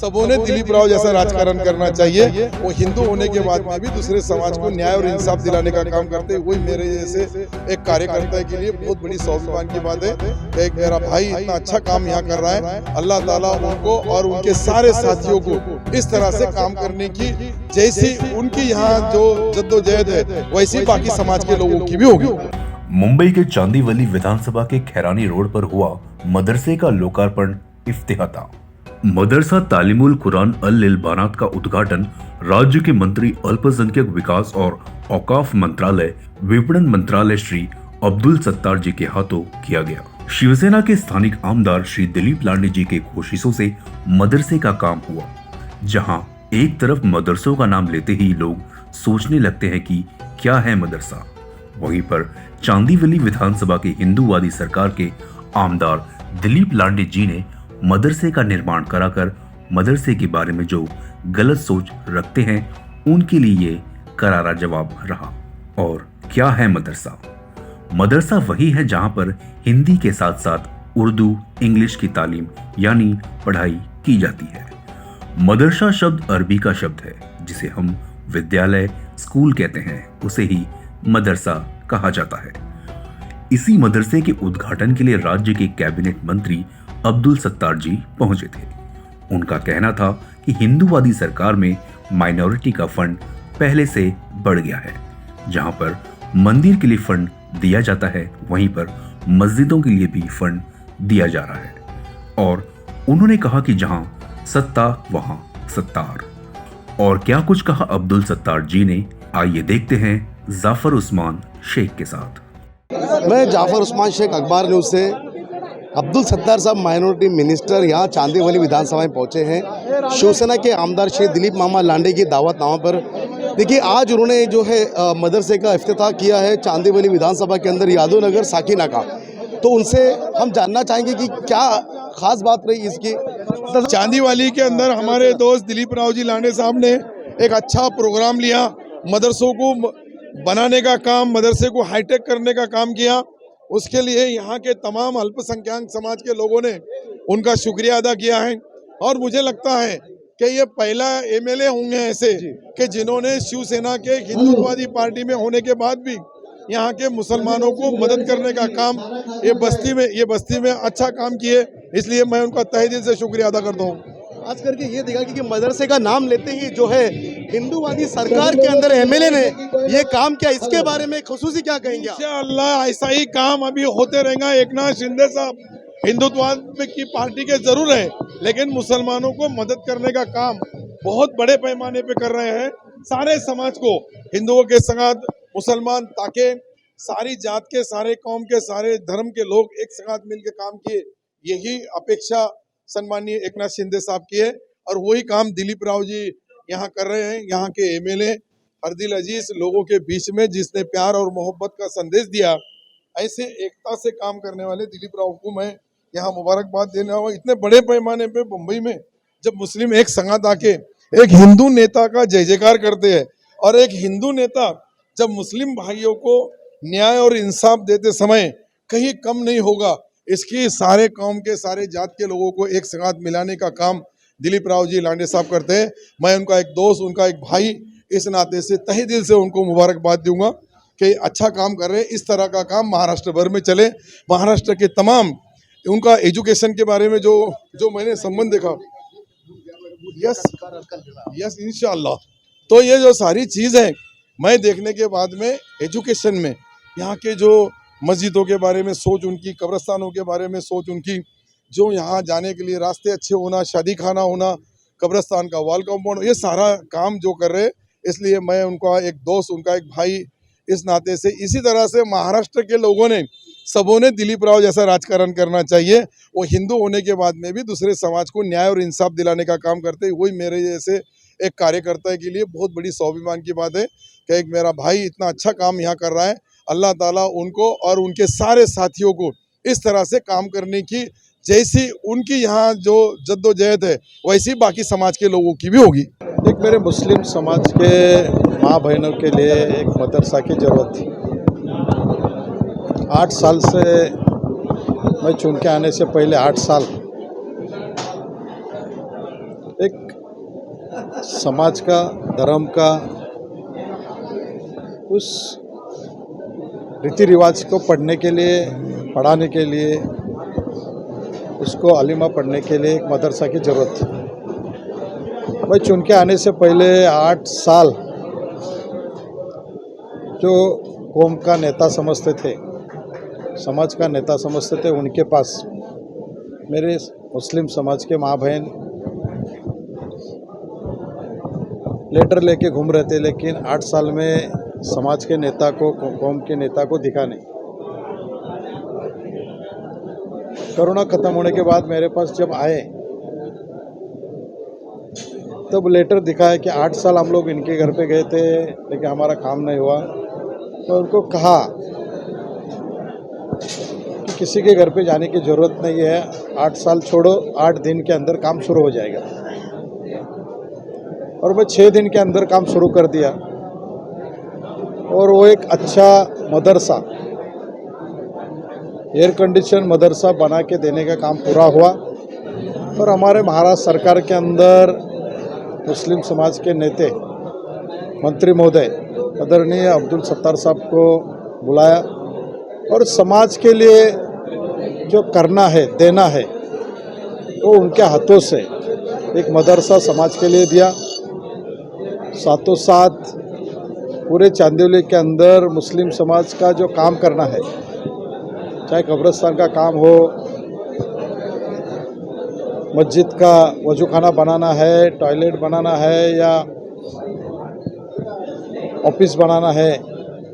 सबों ने दिलीप राव जैसा राजकारण करना चाहिए। वो हिंदू होने के बाद में भी दूसरे समाज को न्याय और इंसाफ दिलाने का काम करते हैं। वही मेरे जैसे एक कार्यकर्ता के लिए बहुत बड़ी स्वाभिमान की बात है। एक मेरा भाई इतना अच्छा काम यहाँ कर रहा है। अल्लाह ताला उनको और उनके सारे साथियों को इस तरह से काम करने की, जैसी उनकी यहाँ जो जद्दोजहद है वैसी बाकी समाज के लोगों की भी होगी। मुंबई के चांदीवली विधानसभा के खैरानी रोड पर हुआ मदरसे का लोकार्पण इफ्तिताह। मदरसा तालीमुल कुरान अल इल्बानात का उद्घाटन राज्य के मंत्री अल्पसंख्यक विकास और औकाफ मंत्रालय विपणन मंत्रालय श्री अब्दुल सत्तार जी के हाथों किया गया। शिवसेना के स्थानिक आमदार श्री दिलीप लांडे जी के कोशिशों से मदरसे का काम हुआ, जहां एक तरफ मदरसों का नाम लेते ही लोग सोचने लगते हैं कि क्या है मदरसा, वहीं पर चांदीवली विधानसभा के हिंदूवादी सरकार के आमदार दिलीप लांडे जी ने मदरसे का निर्माण कराकर मदरसे के बारे में जो गलत सोच रखते हैं उनके लिए ये करारा जवाब रहा। और क्या है मदरसा? मदरसा वही है जहां पर हिंदी के साथ साथ उर्दू, इंग्लिश की तालीम यानी पढ़ाई की जाती है। मदरसा शब्द अरबी का शब्द है, जिसे हम विद्यालय, स्कूल कहते हैं, उसे ही मदरसा कहा जाता है। इसी मदरसे के उद्घाटन के लिए राज्य के कैबिनेट मंत्री अब्दुल सत्तार जी पहुंचे थे। उनका कहना था कि हिंदूवादी सरकार में माइनॉरिटी का फंड पहले से बढ़ गया है। जहां पर मंदिर के लिए फंड दिया जाता है, वहीं पर मस्जिदों के लिए भी फंड दिया जा रहा है। और उन्होंने कहा कि जहां सत्ता वहां सत्तार। और क्या कुछ कहा अब्दुल सत्तार जी ने, आइए देखते हैं जाफर उस्मान शेख के साथ। मैं जाफर उस्मान शेख, अखबार न्यूज़ से। अब्दुल सत्तार साहब माइनॉरिटी मिनिस्टर यहाँ चांदीवली विधानसभा में पहुँचे हैं। शिवसेना के आमदार श्री दिलीप मामा लांडे की दावतनामा पर देखिए आज उन्होंने जो है मदरसे का इफ्तिताह किया है चांदीवली विधानसभा के अंदर यादव नगर साकिना का। तो उनसे हम जानना चाहेंगे कि क्या खास बात रही इसकी। चांदीवली के अंदर हमारे दोस्त दिलीप राव जी लांडे साहब ने एक अच्छा प्रोग्राम लिया, मदरसों को बनाने का काम, मदरसे को हाईटेक करने का काम किया। उसके लिए यहाँ के तमाम अल्पसंख्यक समाज के लोगों ने उनका शुक्रिया अदा किया है। और मुझे लगता है कि ये पहला एमएलए होंगे ऐसे कि जिन्होंने शिवसेना के हिंदुत्ववादी पार्टी में होने के बाद भी यहाँ के मुसलमानों को मदद करने का काम ये बस्ती में अच्छा काम किए। इसलिए मैं उनका तहे दिल से शुक्रिया अदा करता हूँ। आज करके ये देखा कि मदरसे का नाम लेते ही जो है हिंदूवादी सरकार के अंदर एमएलए ने ये काम किया, इसके बारे में खुसूसी क्या कहेंगे? इंशाअल्लाह ऐसा ही काम अभी होते रहेगा। एकनाथ शिंदे साहब हिंदुत्ववाद की पार्टी के जरूर है, लेकिन मुसलमानों को मदद करने का काम बहुत बड़े पैमाने पे कर रहे हैं। सारे समाज को, हिंदुओं के साथ मुसलमान, ताकि सारी जात के, सारे कौम के, सारे धर्म के लोग एक साथ मिलकर काम किए, यही अपेक्षा सम्मानीय एकनाथ शिंदे साहब की है। और वही काम दिलीप राव जी यहाँ कर रहे हैं। यहाँ के एमएलए हरदिल अजीज लोगों के बीच में जिसने प्यार और मोहब्बत का संदेश दिया, ऐसे एकता से काम करने वाले दिलीप राव को मैं यहाँ मुबारकबाद देना हुआ। इतने बड़े पैमाने पे मुंबई में जब मुस्लिम एक संगत आके एक हिंदू नेता का जय जयकार करते हैं, और एक हिंदू नेता जब मुस्लिम भाइयों को न्याय और इंसाफ देते समय कहीं कम नहीं होगा, इसकी सारे कौम के, सारे जात के लोगों को एक साथ मिलाने का काम दिलीप राव जी लांडे साहब करते हैं। मैं उनका एक दोस्त, उनका एक भाई, इस नाते से तहे दिल से उनको मुबारकबाद दूंगा कि अच्छा काम कर रहे हैं। इस तरह का काम महाराष्ट्र भर में चले। महाराष्ट्र के तमाम, उनका एजुकेशन के बारे में जो मैंने संबंध देखा, यस इंशाअल्लाह। तो ये जो सारी चीज़ है, मैं देखने के बाद में एजुकेशन में यहाँ के जो मस्जिदों के बारे में सोच उनकी, कब्रस्तानों के बारे में सोच उनकी, जो यहाँ जाने के लिए रास्ते अच्छे होना, शादी खाना होना, कब्रस्तान का वॉल कंपाउंड, ये सारा काम जो कर रहे, इसलिए मैं उनका एक दोस्त, उनका एक भाई, इस नाते से। इसी तरह से महाराष्ट्र के लोगों ने, सबों ने दिलीप राव जैसा राजकारण करना चाहिए। वो हिंदू होने के बाद में भी दूसरे समाज को न्याय और इंसाफ दिलाने का काम करते हैं। वही मेरे जैसे एक कार्यकर्ता के लिए बहुत बड़ी स्वाभिमान की बात है कि एक मेरा भाई इतना अच्छा काम यहाँ कर रहा है। अल्लाह ताला उनको और उनके सारे साथियों को इस तरह से काम करने की, जैसी उनकी यहाँ जो जद्दोजहद है वैसी बाकी समाज के लोगों की भी होगी। एक मेरे मुस्लिम समाज के माँ बहनों के लिए एक मदरसा की ज़रूरत थी। 8 साल से मैं चुन के आने से पहले 8 साल एक समाज का, धर्म का, उस रीति रिवाज को पढ़ने के लिए, पढ़ाने के लिए, उसको अलीमा पढ़ने के लिए एक मदरसा की ज़रूरत थी। मैं चुन के आने से पहले 8 साल जो कौम का नेता समझते थे, समाज का नेता समझते थे, उनके पास मेरे मुस्लिम समाज के माँ बहन लेटर लेके घूम रहे थे, लेकिन 8 साल में समाज के नेता को, कौम के नेता को दिखा नहीं। कोरोना खत्म होने के बाद मेरे पास जब आए तब लेटर दिखा है कि 8 साल हम लोग इनके घर पे गए थे लेकिन हमारा काम नहीं हुआ। तो उनको कहा कि किसी के घर पे जाने की ज़रूरत नहीं है, 8 साल छोड़ो, 8 दिन के अंदर काम शुरू हो जाएगा। और मैं 6 दिन के अंदर काम शुरू कर दिया और वो एक अच्छा मदरसा, एयर कंडीशन मदरसा बना के देने का काम पूरा हुआ। और हमारे महाराष्ट्र सरकार के अंदर मुस्लिम समाज के नेता, मंत्री महोदय आदरणीय अब्दुल सत्तार साहब को बुलाया और समाज के लिए जो करना है, देना है, वो उनके हाथों से एक मदरसा समाज के लिए दिया। साथों साथ पूरे चांदीवली के अंदर मुस्लिम समाज का जो काम करना है, चाहे कब्रिस्तान का काम हो, मस्जिद का वजूखाना बनाना है, टॉयलेट बनाना है या ऑफिस बनाना है,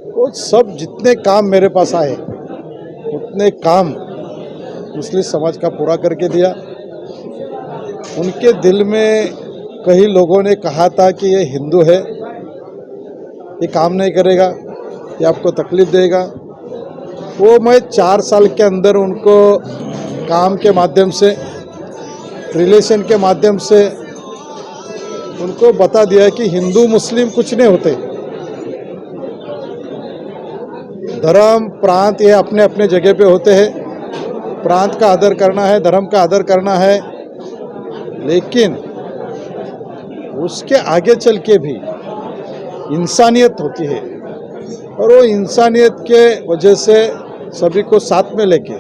वो सब जितने काम मेरे पास आए उतने काम मुस्लिम समाज का पूरा करके दिया। उनके दिल में कई लोगों ने कहा था कि ये हिंदू है, ये काम नहीं करेगा, ये आपको तकलीफ देगा। वो मैं 4 साल के अंदर उनको काम के माध्यम से, रिलेशन के माध्यम से उनको बता दिया कि हिंदू मुस्लिम कुछ नहीं होते, धर्म प्रांत ये अपने अपने जगह पे होते हैं। प्रांत का आदर करना है, धर्म का आदर करना है, लेकिन उसके आगे चल के भी इंसानियत होती है और वो इंसानियत के वजह से सभी को साथ में लेके